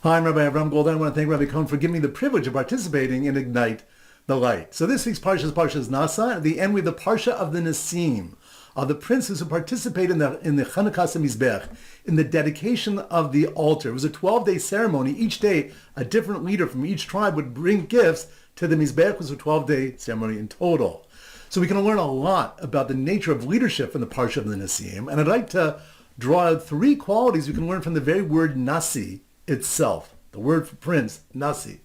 Hi, I'm Rabbi Avraham Goldhar. I want to thank Rabbi Cohen for giving me the privilege of participating in Ignite the Light. So this week's Parsha is Naso. At the end, we have the Parsha of the Nasim, of the princes who participate in the Chanukas Mizbech, in the dedication of the altar. It was a 12-day ceremony. Each day, a different leader from each tribe would bring gifts to the Mizbech. It was a 12-day ceremony in total. So we can learn a lot about the nature of leadership in the Parsha of the Nasim. And I'd like to draw out three qualities we can learn from the very word Nasi itself. The word for prince, Nasi.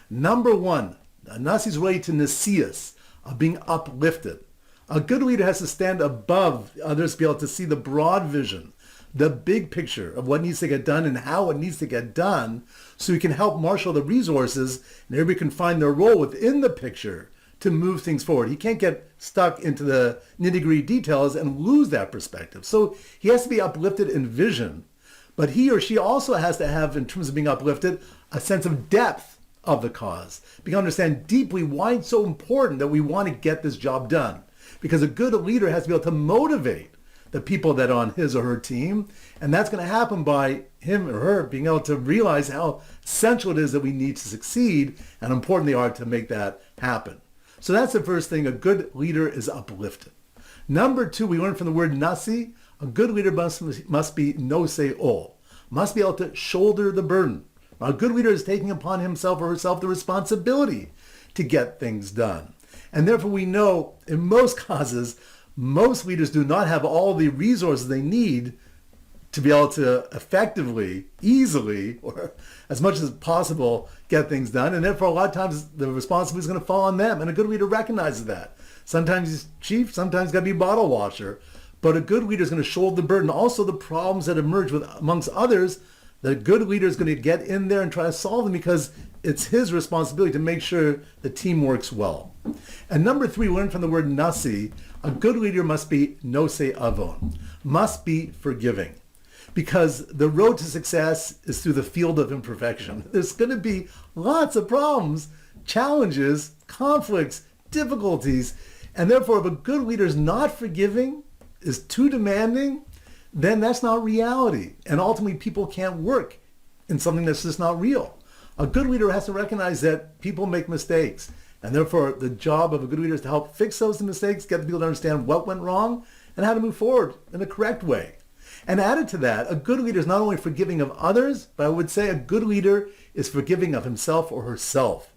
Number one, Nasi's related to Nasius, of being uplifted. A good leader has to stand above others to be able to see the broad vision, the big picture of what needs to get done and how it needs to get done, so he can help marshal the resources and everybody can find their role within the picture to move things forward. He can't get stuck into the nitty-gritty details and lose that perspective. So he has to be uplifted in vision, but he or she also has to have, in terms of being uplifted, a sense of depth of the cause. We can understand deeply why it's so important that we want to get this job done. Because a good leader has to be able to motivate the people that are on his or her team. And that's going to happen by him or her being able to realize how essential it is that we need to succeed and how important they are to make that happen. So that's the first thing. A good leader is uplifted. Number two, we learn from the word nasi, a good leader must be no-say-all, must be able to shoulder the burden. A good leader is taking upon himself or herself the responsibility to get things done. And therefore we know in most causes, most leaders do not have all the resources they need to be able to effectively, easily, or as much as possible get things done. And therefore a lot of times the responsibility is going to fall on them. And a good leader recognizes that. Sometimes he's chief, sometimes he's got to be bottle washer. But a good leader is going to shoulder the burden. Also the problems that emerge with amongst others, the good leader is going to get in there and try to solve them because it's his responsibility to make sure the team works well. And number three, we learn from the word nasi, a good leader must be nosei avon, must be forgiving. Because the road to success is through the field of imperfection. There's going to be lots of problems, challenges, conflicts, difficulties. And therefore, if a good leader is not forgiving, is too demanding, then that's not reality. And ultimately, people can't work in something that's just not real. A good leader has to recognize that people make mistakes. And therefore, the job of a good leader is to help fix those mistakes, get the people to understand what went wrong, and how to move forward in the correct way. And added to that, a good leader is not only forgiving of others, but I would say a good leader is forgiving of himself or herself.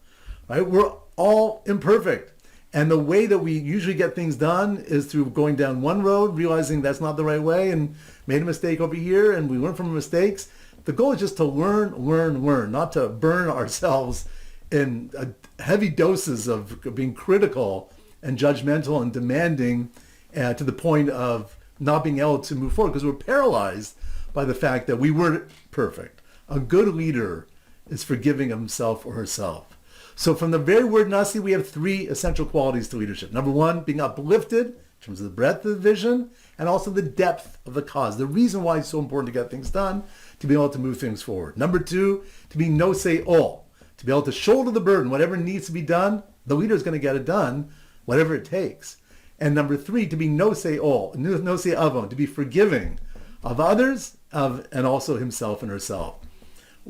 Right? We're all imperfect. And the way that we usually get things done is through going down one road, realizing that's not the right way, and made a mistake over here, and we learn from mistakes. The goal is just to learn, not to burn ourselves in heavy doses of being critical and judgmental and demanding to the point of not being able to move forward because we're paralyzed by the fact that we weren't perfect. A good leader is forgiving of himself or herself. So from the very word nasi, we have three essential qualities to leadership. Number one, being uplifted in terms of the breadth of the vision and also the depth of the cause. The reason why it's so important to get things done, to be able to move things forward. Number two, to be no-say-all, to be able to shoulder the burden. Whatever needs to be done, the leader is going to get it done, whatever it takes. And number three, to be no-say-all, no-say-avon, to be forgiving of others and also himself and herself.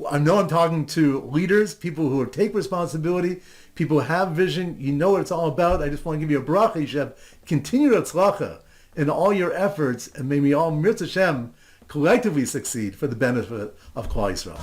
I know I'm talking to leaders, people who take responsibility, people who have vision. You know what it's all about. I just want to give you a bracha. You should have continued atzlacha in all your efforts, and may we all, Mirz Hashem, collectively succeed for the benefit of Klal Yisrael.